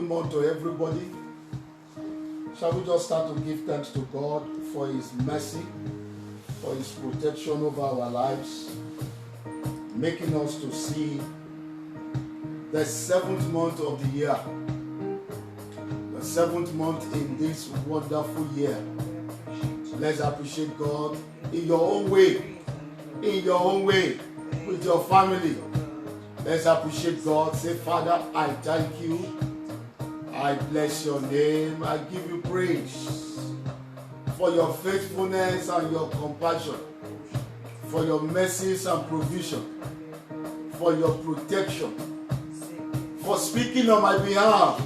Morning to everybody. Shall we just start to give thanks to God for His mercy, for His protection over our lives, making us to see the 7th month of the year, the 7th month in this wonderful year. Let's appreciate God in your own way, with your family. Let's appreciate God. Say, Father, I thank you. I bless your name. I give you praise for your faithfulness and your compassion, for your mercies and provision, for your protection, for speaking on my behalf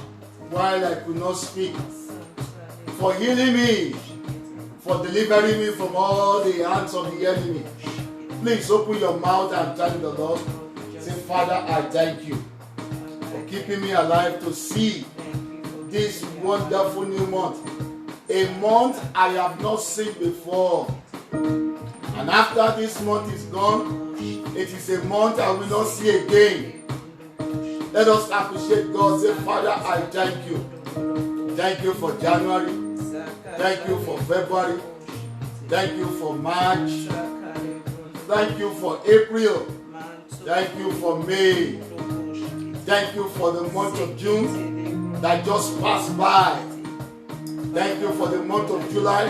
while I could not speak, for healing me, for delivering me from all the hands of the enemy. Please open your mouth and thank the Lord. Say, Father, I thank you for keeping me alive to see this wonderful new month, a month I have not seen before. And after this month is gone, it is a month I will not see again. Let us appreciate God. Say, Father, I thank you. Thank you for January. Thank you for February. Thank you for March. Thank you for April. Thank you for May. Thank you for the month of June that just passed by. Thank you for the month of July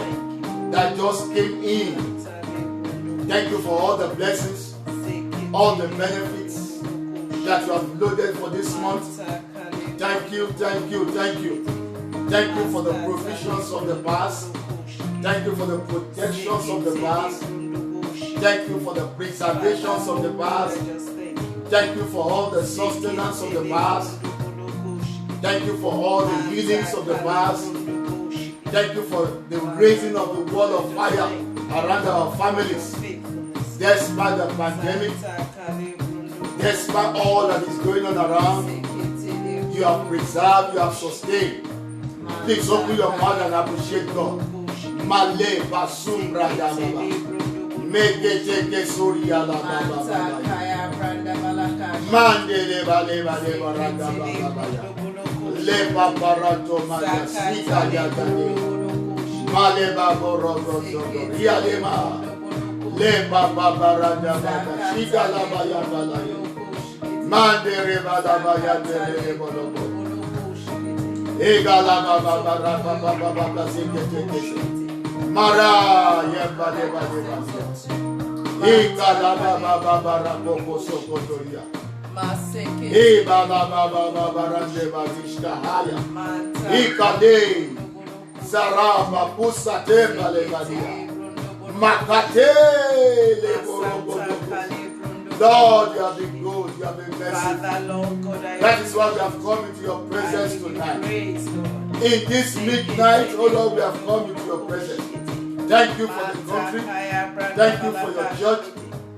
that just came in. Thank you for all the blessings, all the benefits that you have loaded for this month. Thank you, thank you, thank you. Thank you for the provisions of the past. Thank you for the protections of the past. Thank you for the preservations of the past. Thank you for all the sustenance of the past. Thank you for all the healings of the past. Thank you for the raising of the wall of fire around our families. Despite the pandemic, despite all that is going on around, you have preserved, you have sustained. Please open your mouth and appreciate God. Male basumra yamaba. Mekete surya la baba. Mandele bale bale baranda baba. Le paparato maya sita yagane. Male baborogo zogo. Rialema. Le papa baranda baba. Sita la baya balaye. Mandere bada baya dere bologo. Egala baba baraka baba baba sikete. Mara yebale bale bale. Egala baba baba barako sokotoria. Baba baba barande bazishka haya. Ikade saraba pusate bale badia. Makate le borobo. Lord, you have been good, you have been merciful. That is why we have come into your presence tonight. In this midnight, oh Lord, we have come into your presence. Thank you for the country. Thank you for your church.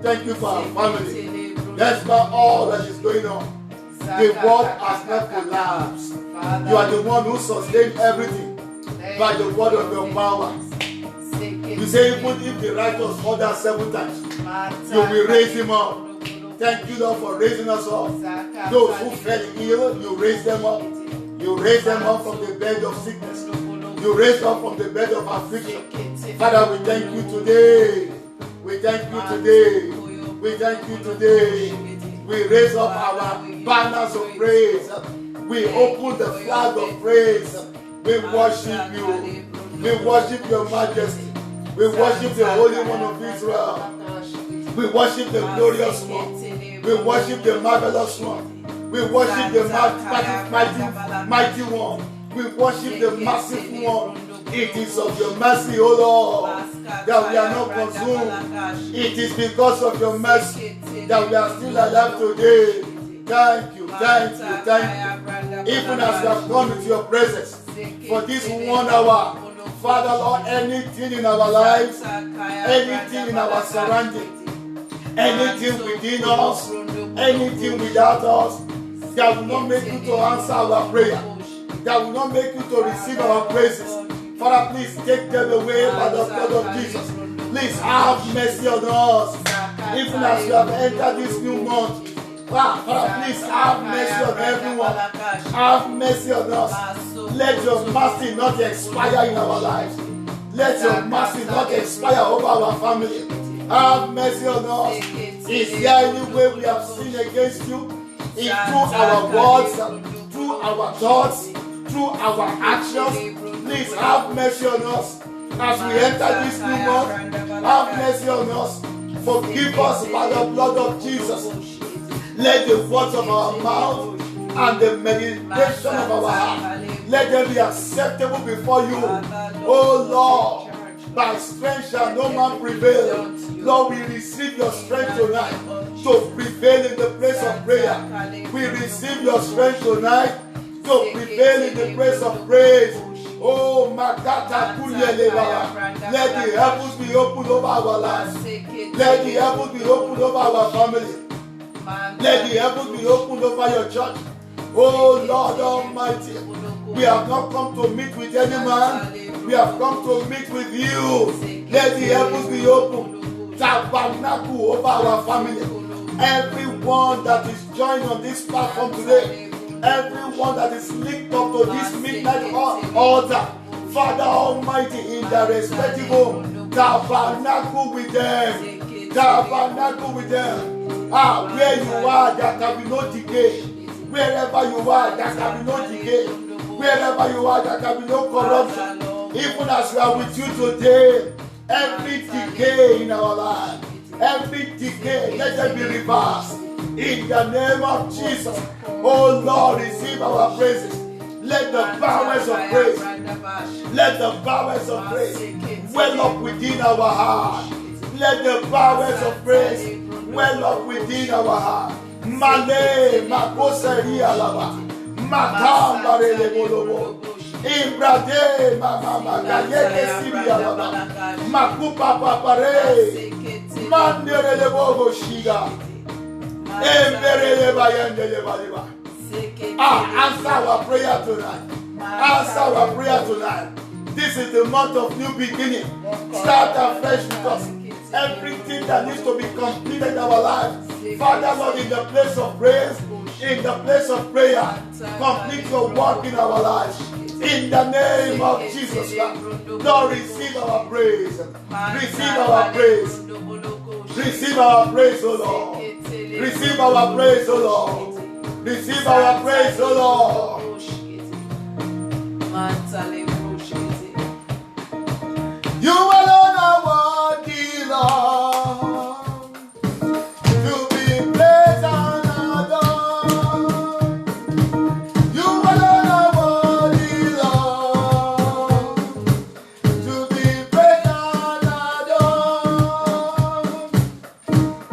Thank you for our family. Despite all that is going on, the world has not collapsed. You are the one who sustained everything by the word of your power. You say even if the righteous fall down 7 times, you will raise him up. Thank you, Lord, for raising us up. Those who fell ill, you raise them up. You raise them up from the bed of sickness. You raise up from the bed of affliction. Father, we thank you today. We thank you today. We thank you today. We raise up our banners of praise. We open the flag of praise. We worship you. We worship your majesty. We worship the Holy One of Israel. We worship the glorious one. We worship the marvelous one. We worship the mighty one. We worship the merciful one. It is of your mercy, O Lord, that we are not consumed. It is because of your mercy that we are still alive today. Thank you, thank you, thank you. Even as we have come into your presence for this 1 hour, Father Lord, anything in our lives, anything in our surroundings, anything within us, anything without us, that will not make you to answer our prayer, that will not make you to receive our praises. Father, please take them away by the blood of Jesus. Please have mercy on us. Even as we have entered this new month, Father, please have mercy on everyone. Have mercy on us. Let your mercy not expire in our lives. Let your mercy not expire over our family. Have mercy on us. Is there any way we have sinned against you? Through our words, through our thoughts, through our actions. Please have mercy on us. As we enter this new month, have mercy on us. Forgive us by the blood of Jesus. Let the words of our mouth and the meditation of our heart, let them be acceptable before you. Oh Lord, by strength shall no man prevail. Lord, we receive your strength tonight to prevail in the place of prayer. We receive your strength tonight to prevail in the place of praise. Oh, Makata Kuleleba. Let the heavens be opened over our lives. Let the heavens be opened over our family. Let the heavens be opened over your church. Oh Lord Almighty, we have not come to meet with any man. We have come to meet with you. Let the heavens be opened. Tabernacle over our family. Everyone that is joined on this platform today, everyone that is linked up to this midnight altar, Father Almighty, in their respective home, tabernacle with them. Tabernacle with them. Where you are, there can be no decay. Wherever you are, there can be no decay. Wherever you are, there can be no corruption. Even as we are with you today, every decay in our life, every decay, let it be reversed. In the name of Jesus, oh Lord, receive our praises. Let the powers of praise, let the powers of praise well up within our heart. Let the powers of praise well up within our heart. Male, makoseri alaba, makamba relebolobo, imbrade, mama, gayeke sibi alaba, makupa papare, mandere lebogo shiga, embere lebayende lebaleba. Answer our prayer tonight. Answer our prayer tonight. This is the month of new beginning. Start afresh with us. Everything that needs to be completed in our lives, Father Lord, in the place of praise, in the place of prayer, complete your work in our lives. In the name of Jesus, Lord, receive our praise. Receive our praise. Receive our praise, O Lord. Receive our praise, O Lord. Receive our praise, O Lord. You alone are worthy, Lord, to be praised and adored. You alone are worthy, Lord, to be praised and adored.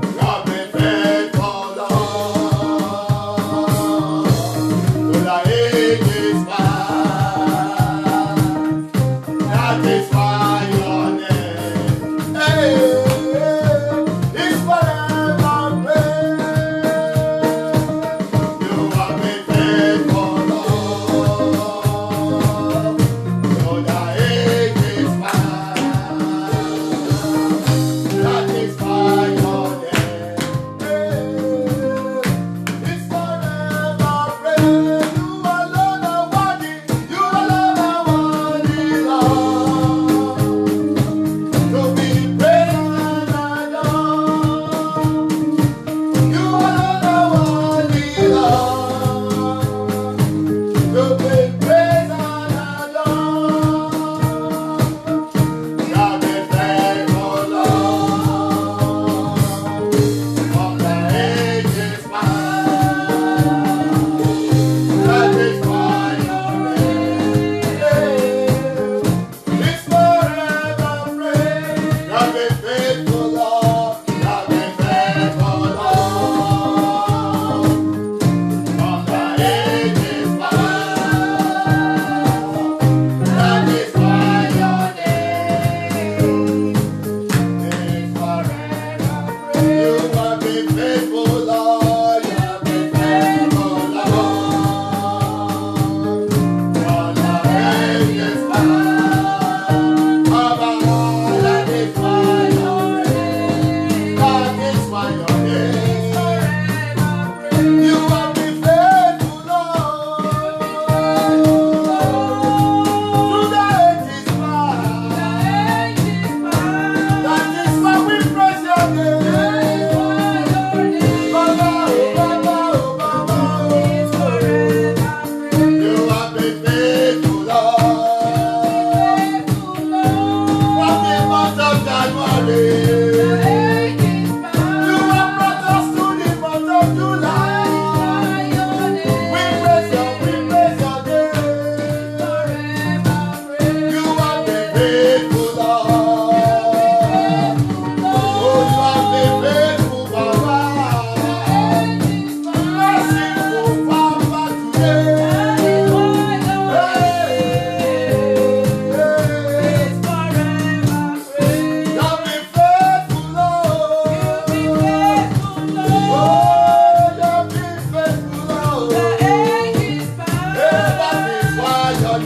You have been faithful, Lord, to the ages past.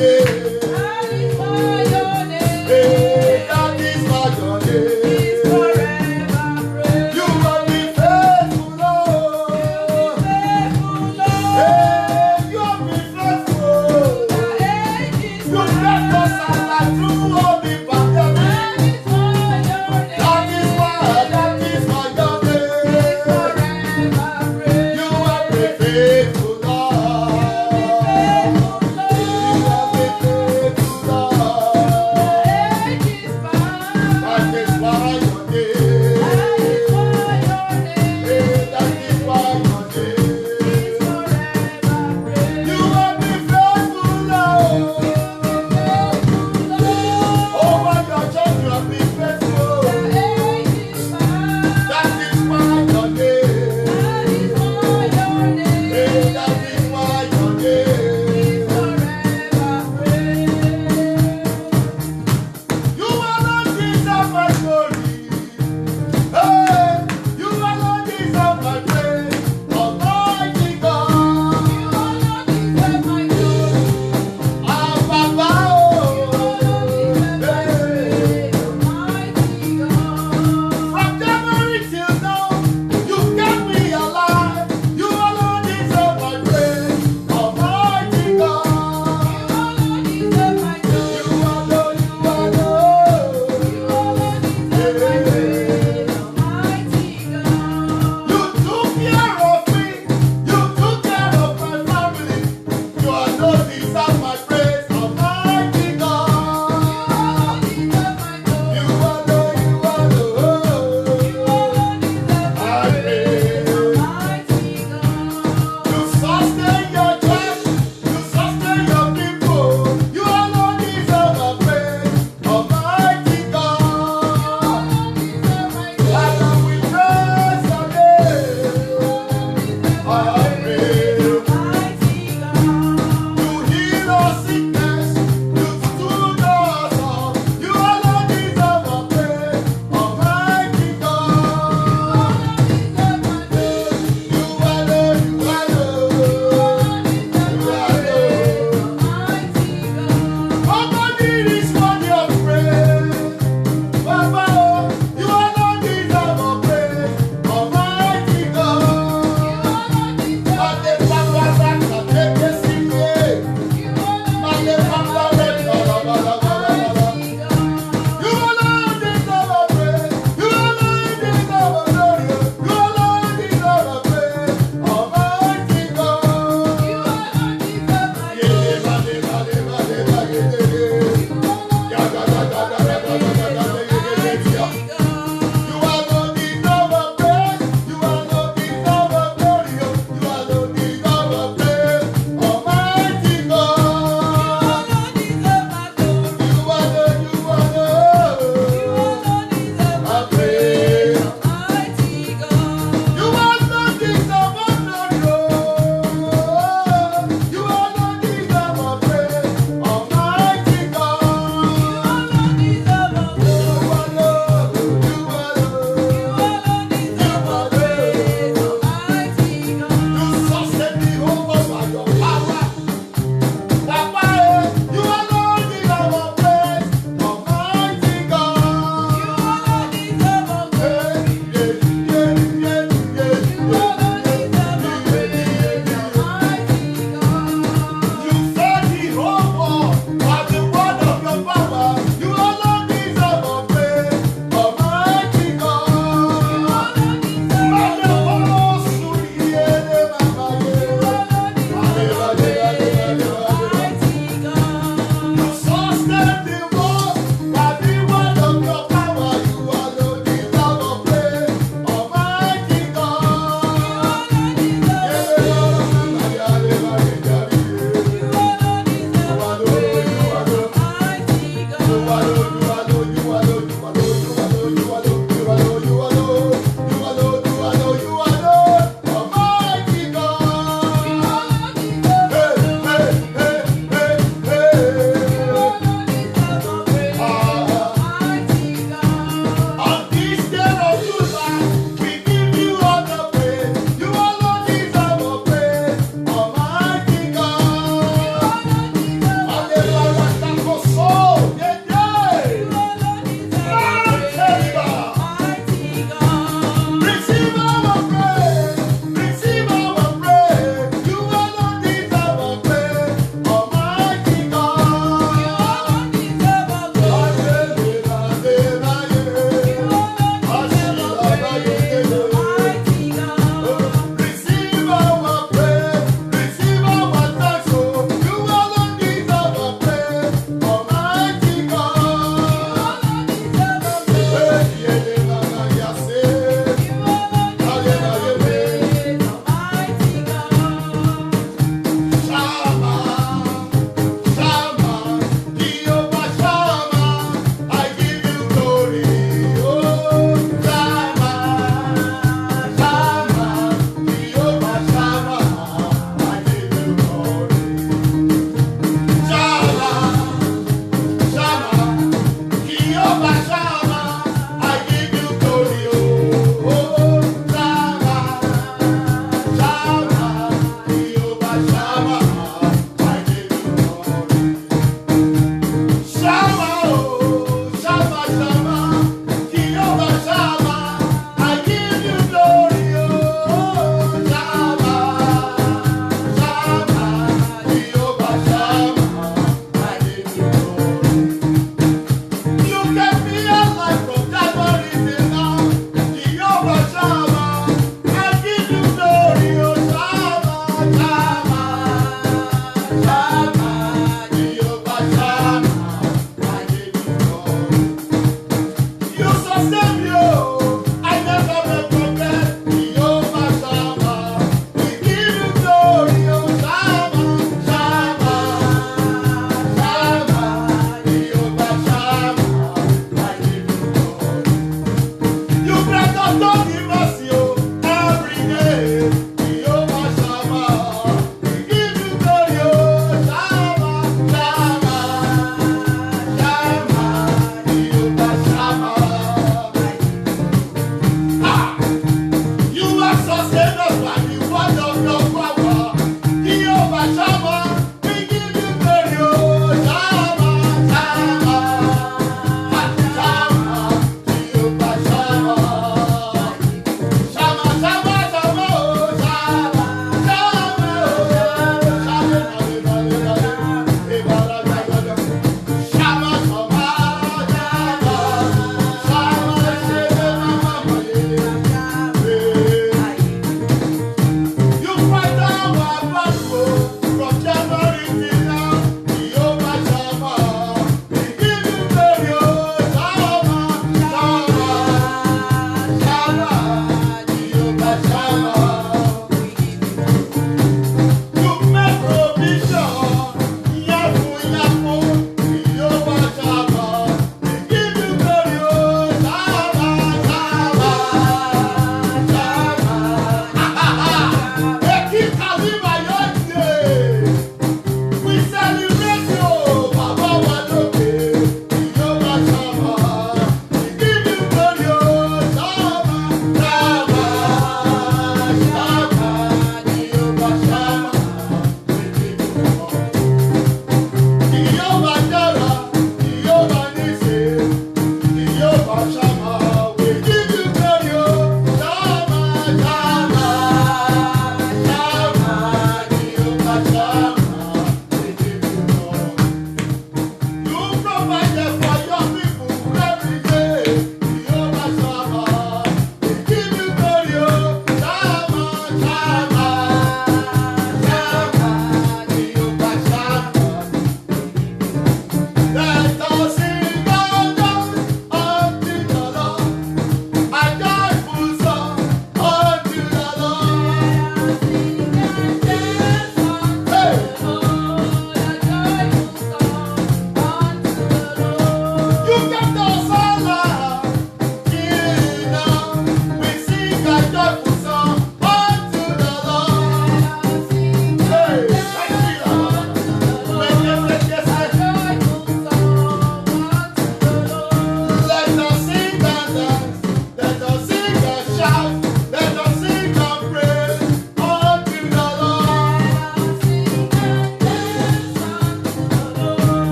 Faithful, Lord. You have been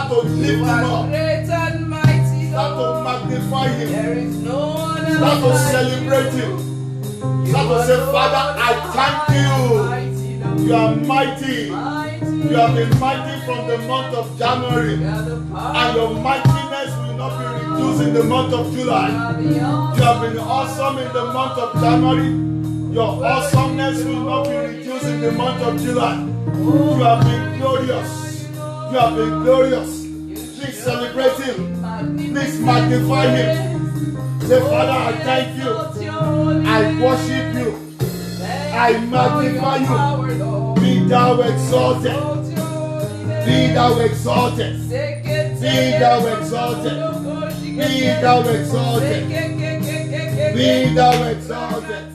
Start to lift him up. Great and mighty, Start to magnify him. there is no one else Start to like celebrate him. Start to say, Father, I thank you. You are mighty. You have been mighty from the month of January. And your mightiness will not be reduced in the month of July. You have been awesome in the month of January. Your awesomeness will not be reduced in the month of July. You have been glorious. You have been glorious. Please celebrate him. Please magnify him. Say, Father, I thank you. I worship you. I magnify you. Be thou exalted. Be thou exalted. Be thou exalted. Be thou exalted. Be thou exalted.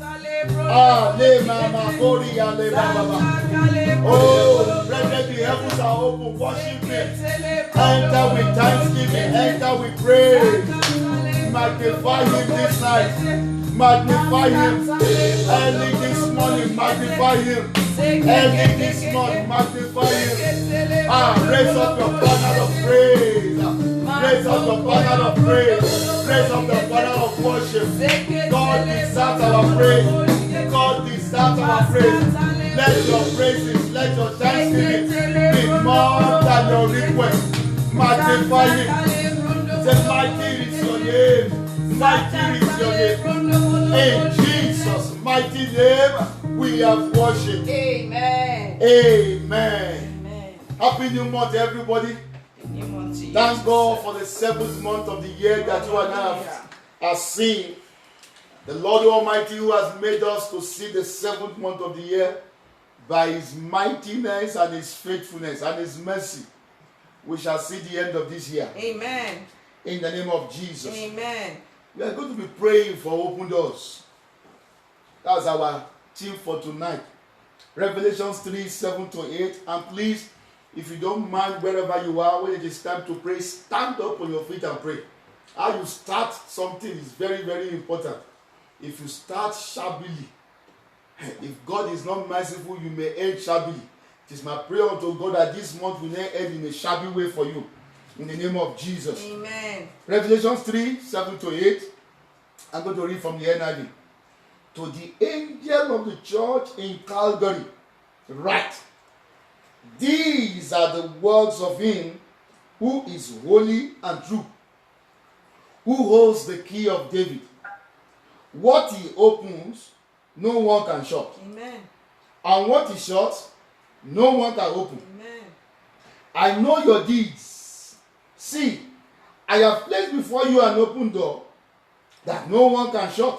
Ah, le mama, Korea, le mama. Oh, brethren, the heavens are open. Worship him. Enter with thanksgiving. Enter with praise. Magnify him this night. Magnify him. Early this morning, magnify him. Early this morning, magnify him. Ah, raise up your banner of praise. Raise up your banner of praise. Raise up the banner of worship. God deserves our praise. God deserves our praise. Let your praises, let your thanksgiving be more than your request. Magnify him. Say, mighty is your name. Mighty is your name. In Jesus' mighty name, we have worship. Amen. Amen. Happy New Month, everybody. Thank Thank God for the 7th month of the year that you and I have seen. The Lord Almighty, who has made us to see the 7th month of the year by his mightiness and his faithfulness and his mercy, we shall see the end of this year. Amen. In the name of Jesus. Amen. We are going to be praying for open doors. That's our theme for tonight. Revelations 3:7-8. And please, if you don't mind, wherever you are, when it is time to pray, stand up on your feet and pray. How you start something is very, very important. If you start shabbily, if God is not merciful, you may end shabbily. It is my prayer unto God that this month will not end in a shabby way for you. In the name of Jesus. Amen. Revelations 3:7-8. I'm going to read from the NIV. To the angel of the church in Calgary, write, these are the words of him who is holy and true, who holds the key of David. What he opens, no one can shut. Amen. And what he shuts, no one can open. Amen. I know your deeds. See, I have placed before you an open door that no one can shut.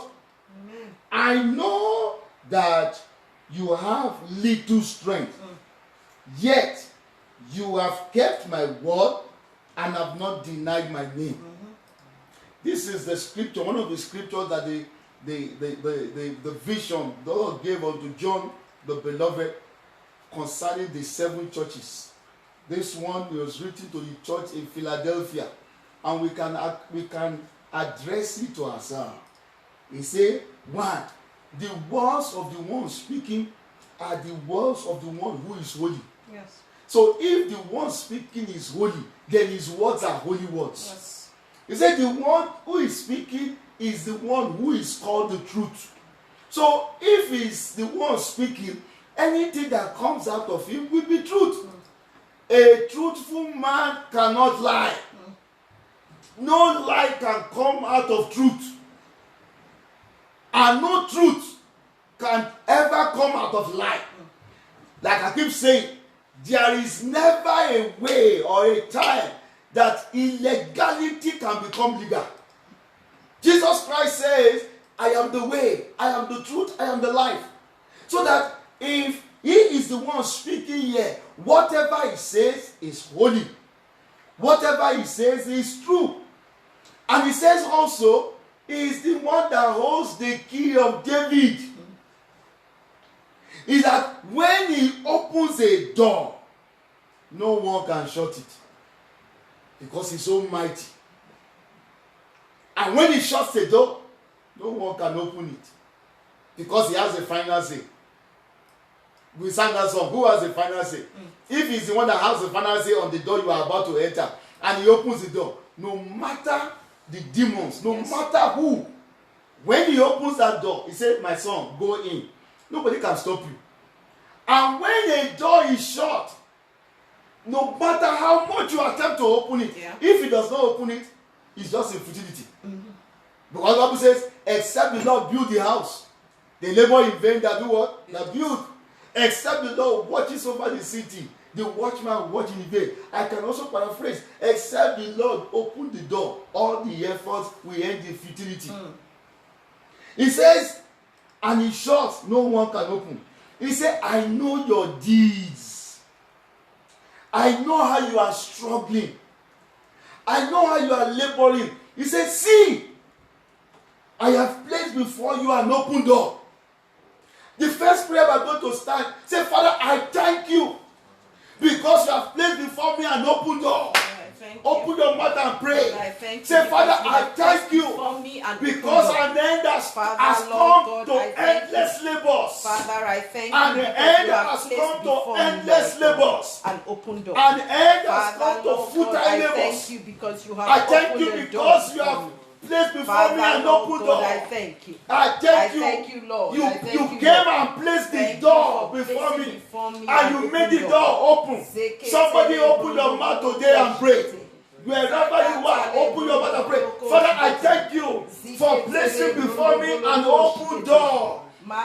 Amen. I know that you have little strength, yet you have kept my word and have not denied my name. This is the scripture, one of the scriptures that the vision the Lord gave unto John the beloved concerning the 7 churches. This one was written to the church in Philadelphia, and we can address it to ourselves. He said, 1. The words of the one speaking are the words of the one who is holy. Yes. So if the one speaking is holy, then his words are holy words. Yes. He said the one who is speaking is the one who is called the truth. So if he's the one speaking, anything that comes out of him will be truth. A truthful man cannot lie. No lie can come out of truth. And no truth can ever come out of lie. Like I keep saying, there is never a way or a time that illegality can become legal. Jesus Christ says, I am the way, I am the truth, I am the life. So that if he is the one speaking here, whatever he says is holy. Whatever he says is true. And he says also, he is the one that holds the key of David. Is that when he opens a door, no one can shut it. Because he's so mighty. And when he shuts the door, no one can open it. Because he has a final say. We sang that song, who has a final say? If he's the one that has the final say on the door you are about to enter, and he opens the door. No matter the demons, no matter who, when he opens that door, he said, my son, go in. Nobody can stop you. And when a door is shut, no matter how much you attempt to open it, if he does not open it, it's just a futility. Because the Bible says, except the Lord build the house, they labor in vain that do what? That build. Except the Lord watches over the city, the watchman watching in vain. I can also paraphrase, except the Lord open the door, all the efforts will end in futility. He says, and he shuts, no one can open. He said, I know your deeds. I know how you are struggling. I know how you are laboring. He said, see, I have placed before you an open door. The first prayer we're going to stand, say, Father, I thank you because you have placed before me an open door. Open your mouth and pray. Say, Father, I thank you because an end has come to endless labors. Father, I thank you. And the end has come to endless labors. An open door. And the end has come to futile labors. I thank you because you have I thank you because you have placed before me an open door. I thank you. I thank you. Lord. You came and placed the door before me, and you made the door open. Somebody open your mouth today and pray. Wherever you are, open your mouth and pray. Father, I thank you for placing before me an open door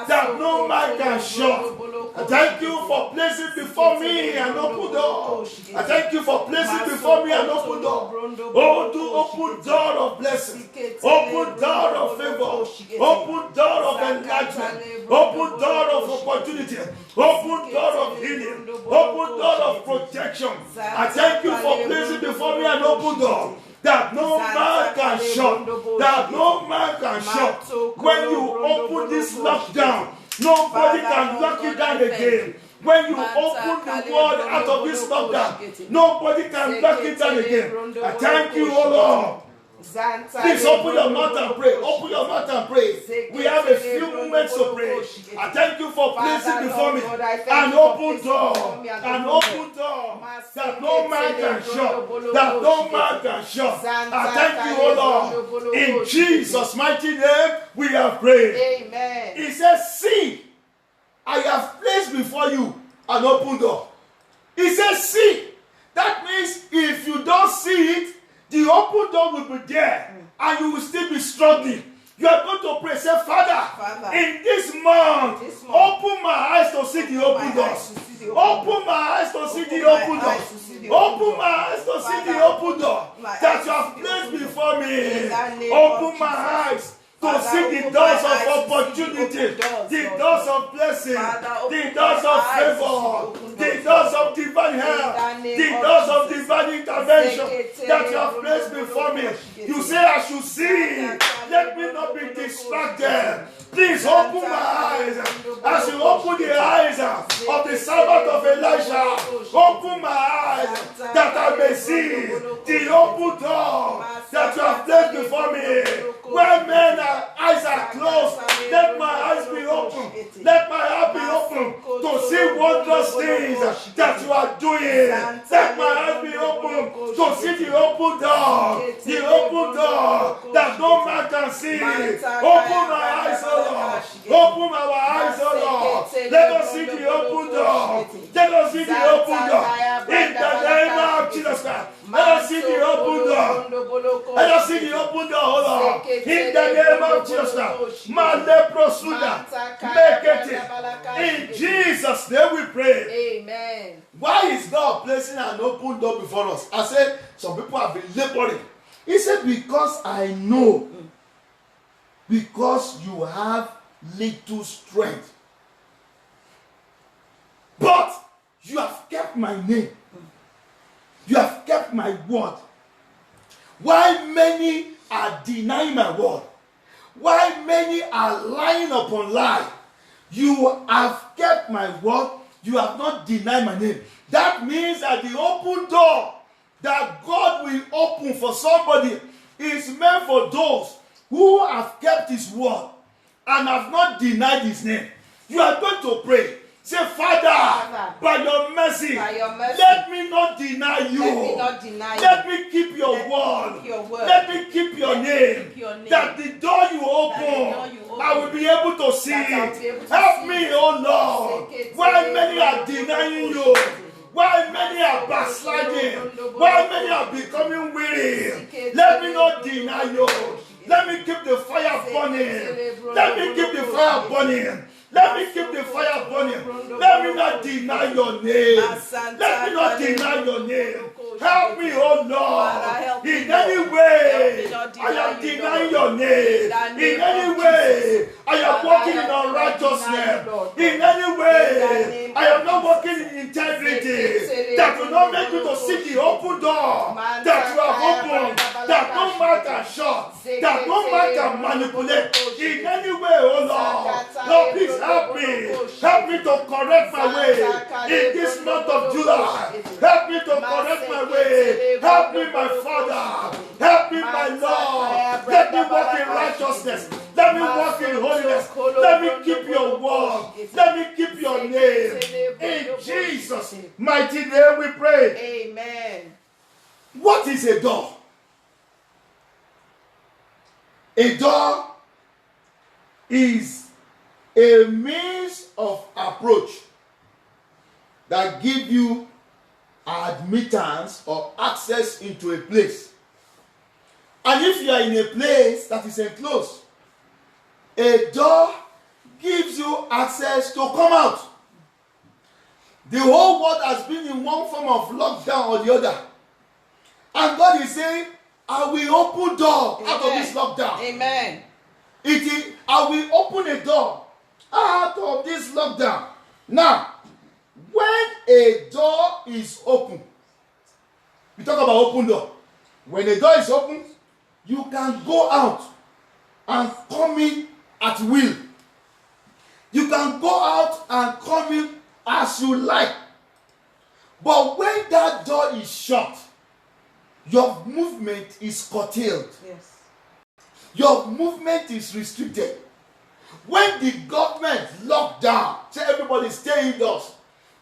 that no man can shut. I thank you for placing before me an open door. I thank you for placing before me an open door. Oh, to open door of blessing, open door of favor, open door of enlargement, open door of opportunity, open door of healing, open door of protection. I thank you for placing before me an open door that no man can shut, that no man can shut. When you open this lockdown, nobody can lock it down again. When you open the world out of this lockdown, nobody can lock it down again. I thank you, O Lord. Please open your mouth and pray. Open your mouth and pray. We have a few moments to pray. I thank you for placing before me an open door. An open door that no man can shut. That no man can shut. I thank you, O Lord. In Jesus' mighty name, we have prayed. Amen. He says, see, I have placed before you an open door. He says, see. That means if you don't see it, the open door will be there, and you will still be struggling. You are going to pray, say, Father, in this month, open my eyes to see the open doors. Open my eyes to see the open doors. Open my eyes to see the open door that you have placed before me. Open my eyes to see the doors of opportunity, the doors of blessing, the doors of favor, the doors of divine help, the doors of divine intervention that you have placed before me. You say I should see. Let me not be distracted. Please open my eyes. As you open the eyes of the servant of Elisha, open my eyes that I may see the open door that you have placed before me. When men's eyes are closed, let my eyes be open. Let my heart be open to see wondrous things that you are doing. Let my eyes be open to see the open door that no man can see. Open my eyes, O Lord. Open our eyes, O Lord. Let us see the open door. Let us see the open door. In the name of Jesus Christ. Let us see the open door. Let us see the open door, O Lord. In the name of Jesus Christ. Make it. In Jesus' name we pray. Amen. Why is God placing an open door before us? I said, some people have been laboring. He said, because I know. Because you have little strength. But you have kept my name. You have kept my word. While many are denying my word, while many are lying upon lie, you have kept my word. You have not denied my name. That means that the open door that God will open for somebody is meant for those who have kept his word and have not denied his name. You are going to pray. Say, Father, by your mercy, let me not deny you. Let me keep your word. Let me keep your name. That the door you open, I will be able to see it. Help me, oh Lord. Why many are denying you? Why many are backsliding? Why many are becoming weary? Let me not deny you. Let me keep the fire burning. Let me keep the fire burning. Let me keep the fire burning. Let me not deny your name. Let me not deny your name. Help me, oh Lord. In any way, I am denying your name. In any way, I am walking in unrighteousness. In any way, I am not walking in integrity. That will not make you to see the open door that you have opened. That no man can shut. That no man can manipulate. In any way, oh Lord. Lord, please help me. Help me to correct my way in this month of July. Help me to correct my way. Help me, my Father. Help me, my Lord. Let me walk in righteousness. Let me walk in holiness. Let me keep your word. Let me keep your name. In Jesus' mighty name we pray. Amen. What is a door? A door is a means of approach that give you admittance or access into a place. And if you are in a place that is enclosed, a door gives you access to come out. The whole world has been in one form of lockdown or the other. And God is saying, I will open door out of this lockdown. Amen. I will open a door out of this lockdown. Now, when a door is open, we talk about open door. When a door is open, you can go out and come in at will. You can go out and come in as you like. But when that door is shut, your movement is curtailed. Yes. Your movement is restricted. When the government locked down, say everybody stay indoors,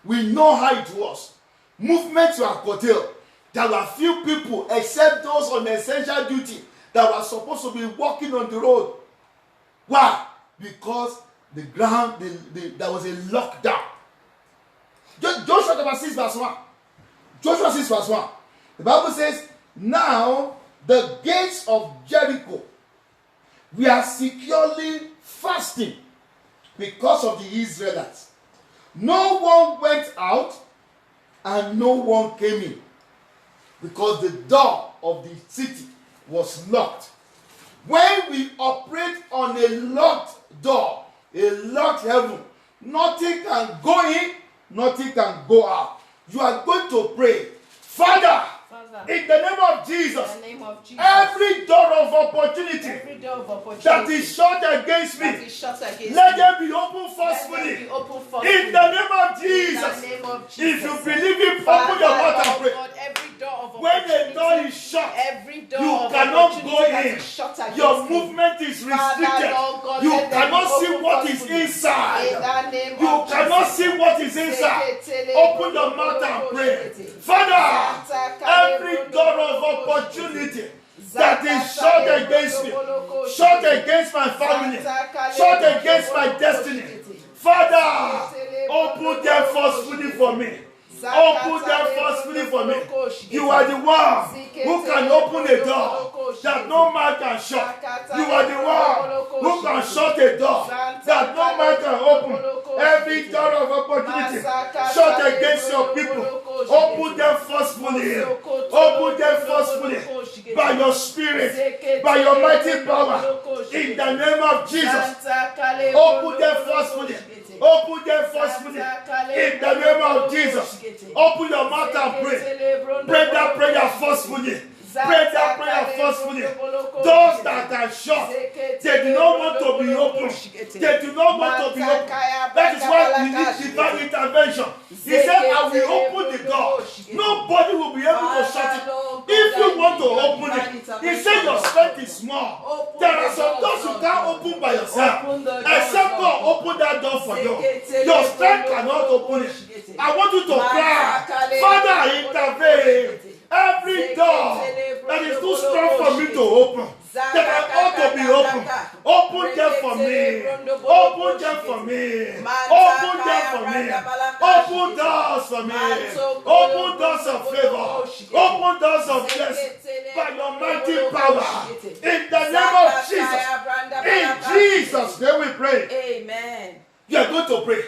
we know how it was. Movements were curtailed. There were few people, except those on essential duty, that were supposed to be walking on the road. Why? Because the ground, there was a lockdown. Joshua chapter 6 verse 1. Joshua 6 verse 1. The Bible says, now the gates of Jericho were securely fastened because of the Israelites. No one went out and no one came in because the door of the city was locked. When we operate on a locked door, a locked heaven, nothing can go in, nothing can go out. You are going to pray, Father, in the name of Jesus, every door of opportunity that is shut against me, let them be open forcefully. In the name of Jesus, if you believe it, open your mouth and pray. When a door is shut, you cannot go in. Your movement is restricted. You cannot see what is inside. You cannot see what is inside. Open your mouth and pray. Father, every door of opportunity that is shut against me, shut against my family, shut against my destiny, Father, open them forcefully for me. Open them forcefully for me. You are the one who can open a door that no man can shut. You are the one who can shut a door that no man can open. Every door of opportunity shut against your people, open them forcefully. Open them forcefully by your spirit, by your mighty power. In the name of Jesus, open them forcefully. Open them forcefully. In the name of Jesus. Open your mouth and pray. Pray that prayer forcefully. Pray that prayer forcefully. Those that are shut, they do not want to be open. They do not want to be open. That is why we need divine intervention. He said, I will open the door. Nobody will be able to shut it. If you want to open it, he said your strength is small. There are some doors you can't open by yourself. Except God open that door for you. Your strength cannot open it. I want you to cry, Father, intervene. Every door that is too strong for me to open, that I ought to be open, open them for me. Open them for me. Open them for me. Open doors for me. Open doors of favor. Open doors of blessing by your mighty power. In the name of Jesus. In Jesus' name we pray. Amen. You are going to pray.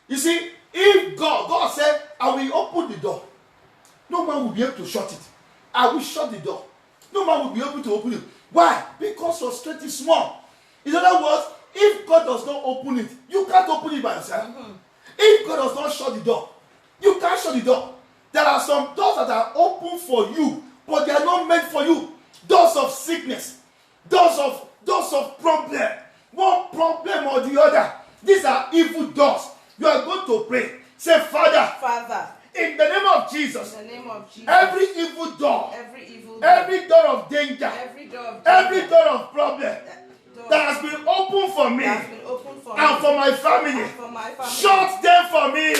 You see, if God said, I will open the door, no man will be able to shut it. I will shut the door. No man will be able to open it. Why? Because your strength is small. In other words, if God does not open it, you can't open it by yourself. If God does not shut the door, you can't shut the door. There are some doors that are open for you, but they are not meant for you. Doors of sickness, doors of problem, one problem or the other. These are evil doors. You are going to pray. Say, Father, in the name of Jesus, every evil door, every door of danger, every door of problem that has been opened for me and for my family, shut them for me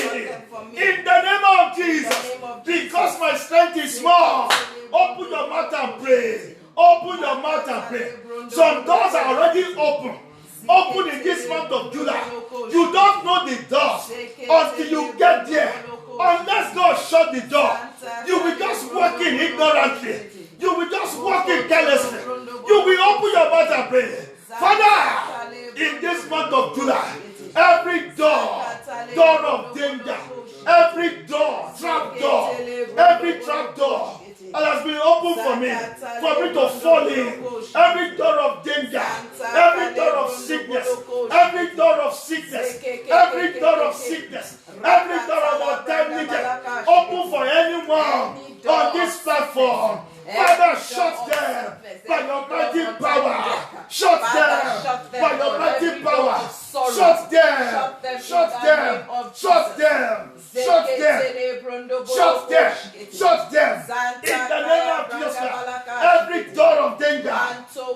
in the name of Jesus. Because my strength is small, open your mouth and pray. Open your mouth and pray. Some doors are already open. Open in this month of July. You don't know the doors until you get there. Unless God shut the door, you will just walk in ignorantly. You will just walk in carelessly. You will open your mouth and pray. Father, in this month of July, every door of danger, every door, every trap door that has been opened for me to fall in, every door of danger, every door of sickness, every door of sickness, every door of sickness, every door of untimely death, open for anyone on this platform. Father, shut them by your mighty power. Shut them by your mighty power. Shut them. Shut them. Shut them. Shut them. Shut them. Shut them. In the name of Jesus Christ. Every door of danger,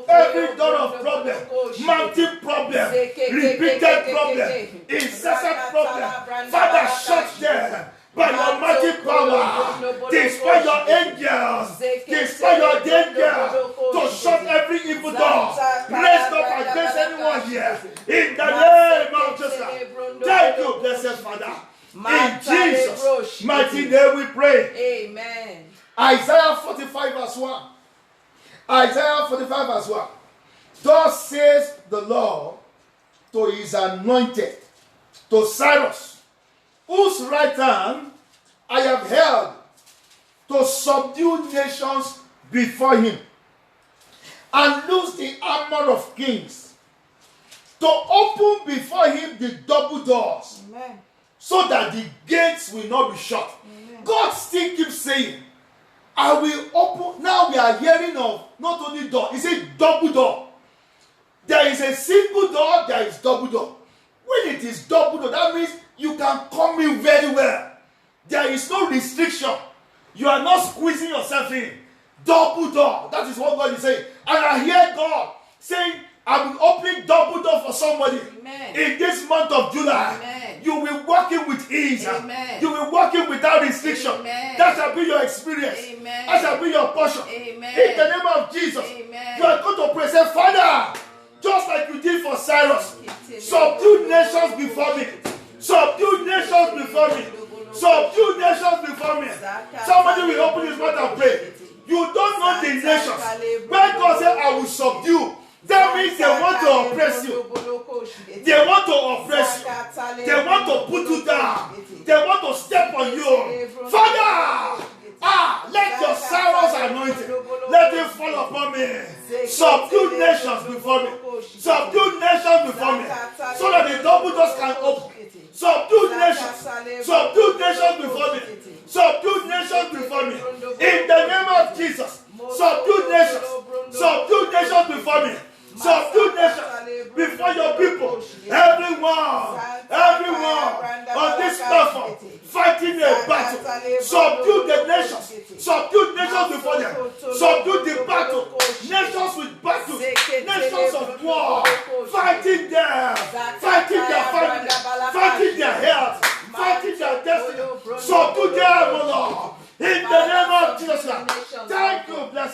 every door of problem, mounting problem, repeated problem, incessant problem, Father, shut them. By your mighty power, despite your angels, despite your danger, to shut every evil door, raised up against anyone here. In the name of Jesus. Thank you, blessed Father. In Jesus' mighty name we pray. Amen. Isaiah 45 verse 1. Isaiah 45 verse 1. Thus says the Lord to his anointed, to Cyrus, whose right hand I have held to subdue nations before him and loose the armor of kings, to open before him the double doors. Amen. So that the gates will not be shut. Amen. God still keeps saying, I will open. Now we are hearing of not only door, he said double door. There is a single door, there is double door. When it is double door, that means you can come in very well. There is no restriction. You are not squeezing yourself in. Double door. That is what God is saying. And I hear God saying, I will open double door for somebody. Amen. In this month of July. Amen. You will walk in with ease. Amen. You will walk in without restriction. Amen. That shall be your experience. Amen. That shall be your portion. Amen. In the name of Jesus. Amen. You are going to pray. Say, Father, just like you did for Cyrus, subdue nations before me. Subdue nations before me. Subdue nations before me. Somebody will open his mouth and pray. You don't know the nations. When God said, I will subdue, that means they want to oppress you. They want to oppress you. They want to put you down. They want to step on you. Father, let your Cyrus anointing, let it fall upon me. Subdue nations before me. Subdue nations before me. So that the double doors can open. Subdue nations. Subdue nations before me. Subdue nations before me. In the name of Jesus. Subdue nations. Subdue nations before me. Subdue nations before your people. Everyone on this platform fighting a battle. Subdue the nations. Subdue nations before them. Subdue the battle. Nations with battles. Nations of war. Fighting them. Fighting their family. Fighting their health.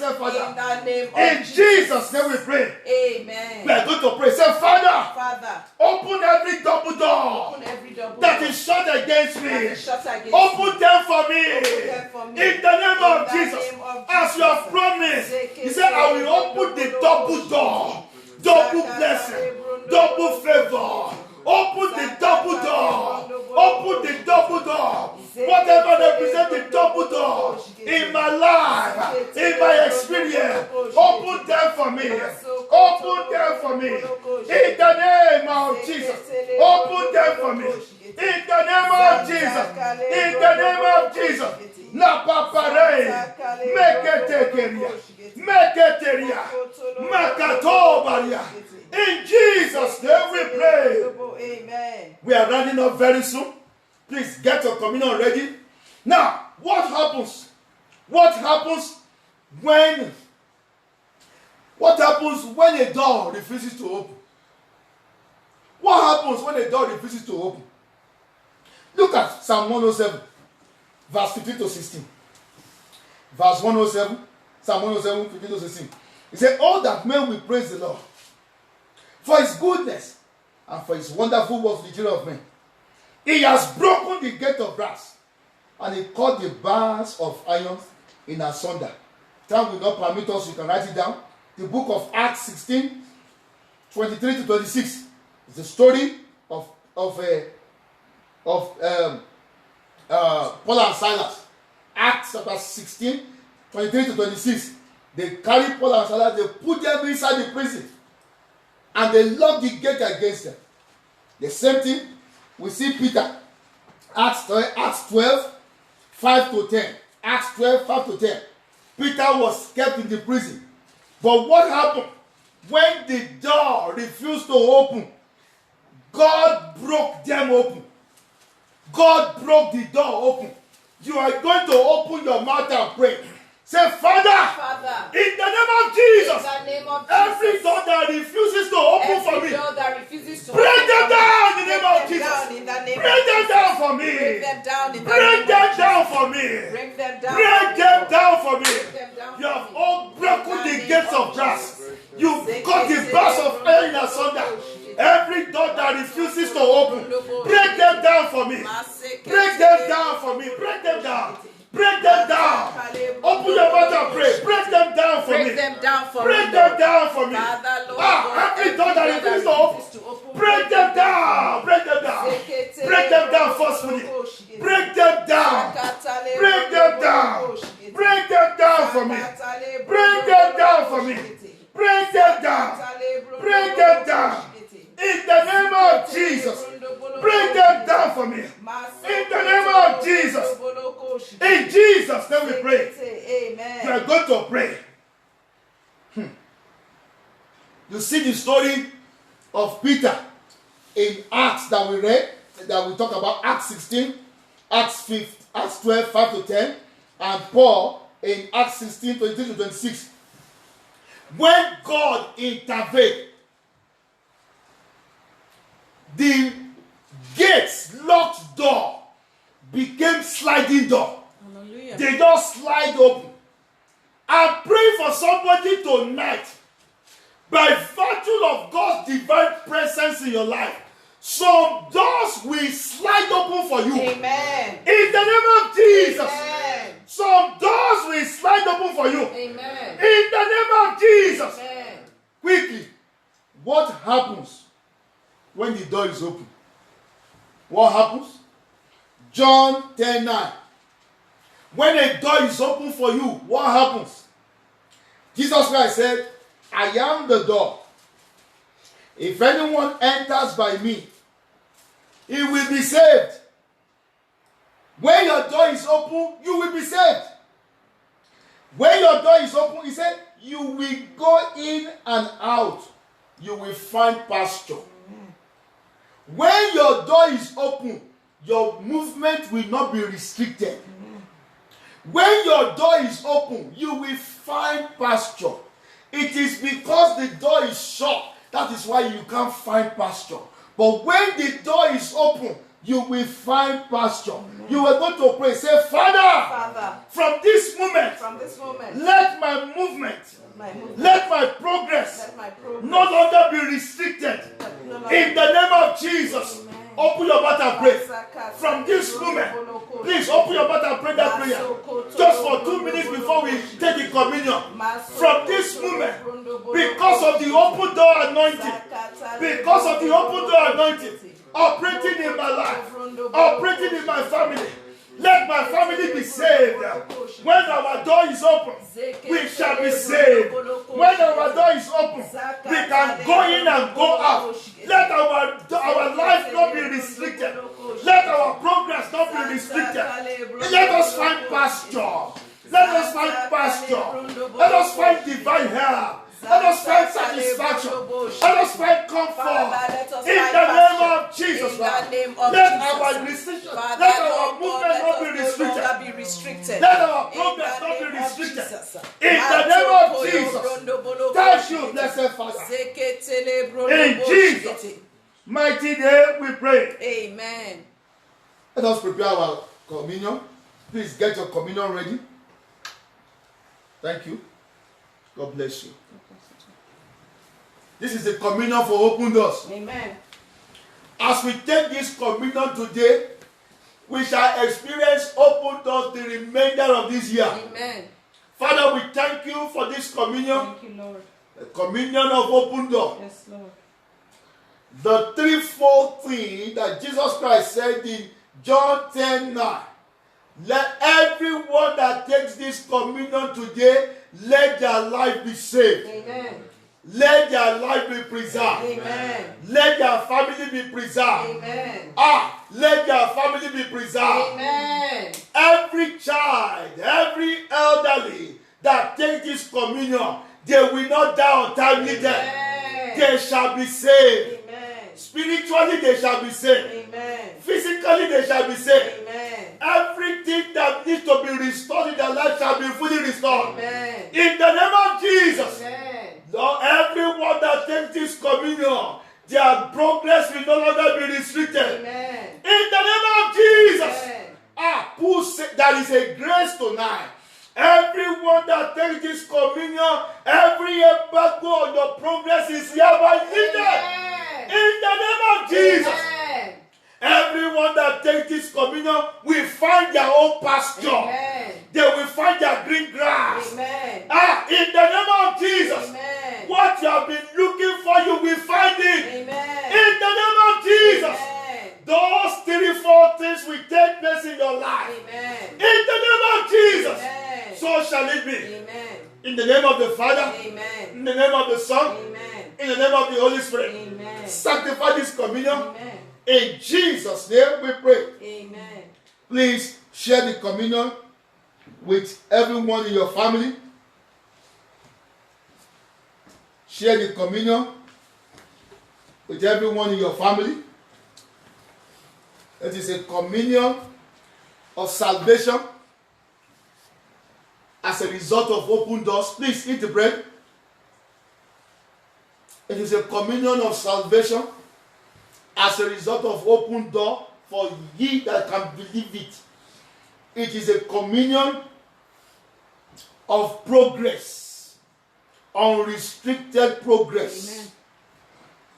say, In Father. the name of In Jesus' name we pray. Amen. We are going to pray. Say, Father, Father, open every double door open every double that door is shut against that me. is shut against me. Open them for me. Open them for me. In the name In of the Jesus. name of As you have Jesus. promised, He said, I will open the double door. Double blessing. Double favor. Open the double door. Open the double door. Whatever represents the double door in my life, in my experience, open them for me. Open them for me. In the name of Jesus. Open them for me. In the name of Jesus. In the name of Jesus. La papare. Meketekeria. Meketeria. Makatobaria. In Jesus' name we pray. Amen. We are running up very soon. Please get your communion ready. Now, what happens? What happens when a door refuses to open? What happens when a door refuses to open? Look at Psalm 107, verse 15 to 16. Verse 107, Psalm 107, 15 to 16. It said, "Oh, that men will praise the Lord for his goodness and for his wonderful works to the children of men. He has broken the gate of brass, and he cut the bars of iron in asunder." Time will not permit us, you can write it down. The book of Acts 16, 23 to 26 is the story of Paul and Silas. Acts chapter 16, 23 to 26. They carry Paul and Silas, they put them inside the prison, and they lock the gate against them. The same thing we see Peter. Acts 12, 5 to 10. Acts 12, 5 to 10. Peter was kept in the prison. But what happened? When the door refused to open, God broke them open. God broke the door open. You are going to open your mouth and pray. Say, Father, Father, in the name of Jesus, in the name of every Jesus, door that refuses to open for me, every door that refuses to break open them for me, down in the break name of them Jesus. down in the name Break of them Jesus. down for me. Break them down in the Break name them of down Jesus. for me. Break them down. Break them down for me. Break them down You for have me. all broken In the name gates of brass. You cut the bars of iron in asunder. Every door that refuses to open, break them down for me. Break them down for me. Break them down. Break them down. Open your mouth and pray. Break them down for me. Break them down for me. Break them down for me. Father, Lord, God, Every door that refuses to open, break them down. Break them down. Break them down forcefully. Break them down. Break them down. Break them down for me. Break them down for me. Break them down. Break them down. In the name of Jesus. Break them down for me. In the name of Jesus. In Jesus' name we pray. Amen. We are going to pray. You see the story of Peter in Acts that we read, that we talk about, Acts 16, Acts 12, 5 to 10, and Paul in Acts 16, 22 to 26. When God intervened, the gates, locked door, became sliding door. Hallelujah. They just slide open. I pray for somebody tonight, by virtue of God's divine presence in your life, some doors will slide open for you. Amen. In the name of Jesus. Amen. Some doors will slide open for you. Amen. In the name of Jesus. Amen. Quickly, what happens when the door is open? What happens? John 10:9. When a door is open for you, what happens? Jesus Christ said, I am the door. If anyone enters by me, he will be saved. When your door is open, you will be saved. When your door is open, he said, you will go in and out. You will find pasture. When your door is open, your movement will not be restricted. When your door is open, you will find pasture. It is because the door is shut, that is why you can't find pasture. But when the door is open, you will find pasture. You were going to pray. Say, Father, Father, from this moment, from this moment, let my movement, let my progress let my progress no longer be restricted. no longer In the name of Jesus, Amen. open your mouth and pray. From this moment, please open your mouth and pray that prayer. Just for 2 minutes before we take the communion. From this moment, because of the open door anointing, because of the open door anointing, operating in my life, operating in my family, let my family be saved. When our door is open, we shall be saved. When our door is open, we can go in and go out. Let our life not be restricted. Let our progress not be restricted. Let us find pasture. Let us find pasture. Let us find divine help. Let us find satisfaction. Let us find comfort. In the name of Jesus. Let our restriction, let our movement not be restricted. Let our progress not be restricted. In the name of Jesus. Thank you, blessed Father. In Jesus' mighty name we pray. Amen. Let us prepare our communion. Please get your communion ready. Thank you. God bless you. This is the communion for open doors. Amen. As we take this communion today, we shall experience open doors the remainder of this year. Amen. Father, we thank you for this communion. Thank you, Lord. The communion of open door. Yes, Lord. The threefold thing that Jesus Christ said in John 10:9. Let everyone that takes this communion today, let their life be saved. Amen. Let their life be preserved. Amen. Let their family be preserved. Amen. Let their family be preserved. Amen. Every child, every elderly that takes this communion, they will not die untimely death. They shall be saved. Amen. Spiritually, they shall be saved. Amen. Physically, they shall be saved. Amen. Everything that needs to be restored in their life shall be fully restored. Amen. In the name of Jesus. Amen. Lord, everyone that takes this communion, their progress will no longer be restricted. Amen. In the name of Jesus. Amen. There is a grace tonight. Everyone that takes this communion, every embargo on your progress is hereby lifted. In the name of Jesus. Amen. Everyone that takes this communion will find their own pasture. Amen. They will find their green grass. Amen. In the name of Jesus. Amen. What you have been looking for, you will find it. Amen. In the name of Jesus. Amen. Those 3-4 things will take place in your life. Amen. In the name of Jesus. Amen. So shall it be. Amen. In the name of the Father. Amen. In the name of the Son. Amen. In the name of the Holy Spirit. Amen. Sanctify this communion. Amen. In Jesus' name we pray. Amen. Please share the communion with everyone in your family. Share the communion with everyone in your family. It is a communion of salvation as a result of open doors. Please eat the bread. It is a communion of salvation as a result of open door for ye that can believe it. It is a communion of progress, unrestricted progress.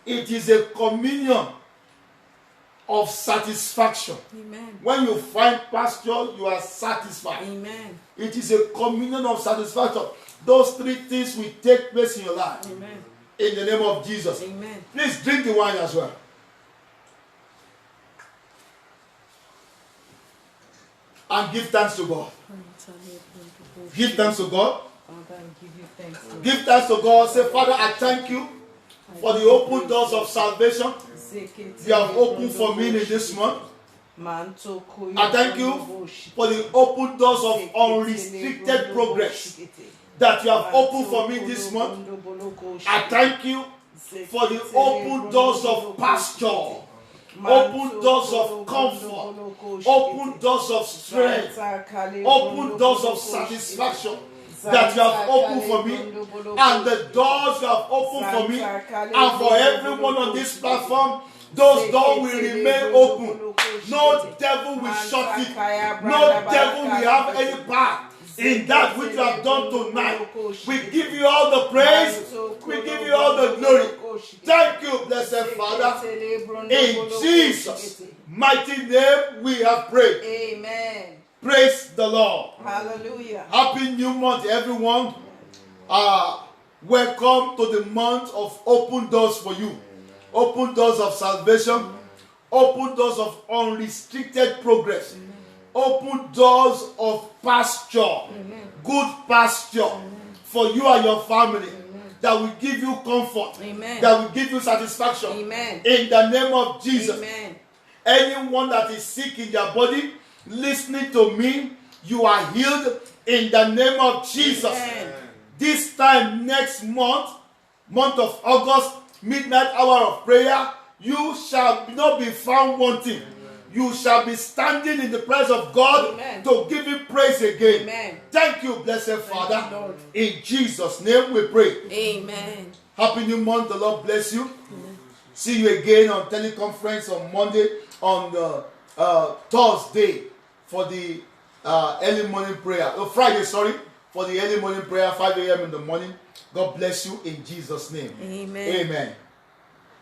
Amen. It is a communion of satisfaction. Amen. When you find pasture, you are satisfied. Amen. It is a communion of satisfaction. Those 3 things will take place in your life. Amen. In the name of Jesus. Amen. Please drink the wine as well. And give thanks to God. Give thanks to God. Give thanks to God. Say, Father, I thank you for the open doors of salvation you have opened for me in this month. I thank you for the open doors of unrestricted progress that you have opened for me this month. I thank you for the open doors of pasture, open doors of comfort, open doors of strength, open doors of satisfaction that you have opened for me, and the doors you have opened for me, and for everyone on this platform. Those doors will remain open. No devil will shut it. No devil will have any part in that which you have done tonight. We give you all the praise. We give you all the glory. Thank you, blessed Father. In Jesus' mighty name we have prayed. Amen. Praise the Lord. Hallelujah. Happy new month, everyone. Welcome to the month of open doors for you. Open doors of salvation. Open doors of unrestricted progress. Open doors of pasture. Good pasture for you and your family. That will give you comfort. That will give you satisfaction. In the name of Jesus. Anyone that is sick in their body, listening to me, you are healed in the name of Jesus. This time next month of August, midnight hour of prayer, you shall not be found wanting. You shall be standing in the presence of God to give Him praise again. Thank you, blessed Father. In Jesus' name we pray. Amen. Happy new month. The Lord bless you. See you again on teleconference on Monday, on Thursday for the early morning prayer. Friday, for the early morning prayer, 5 a.m. in the morning. God bless you in Jesus' name. Amen. Amen.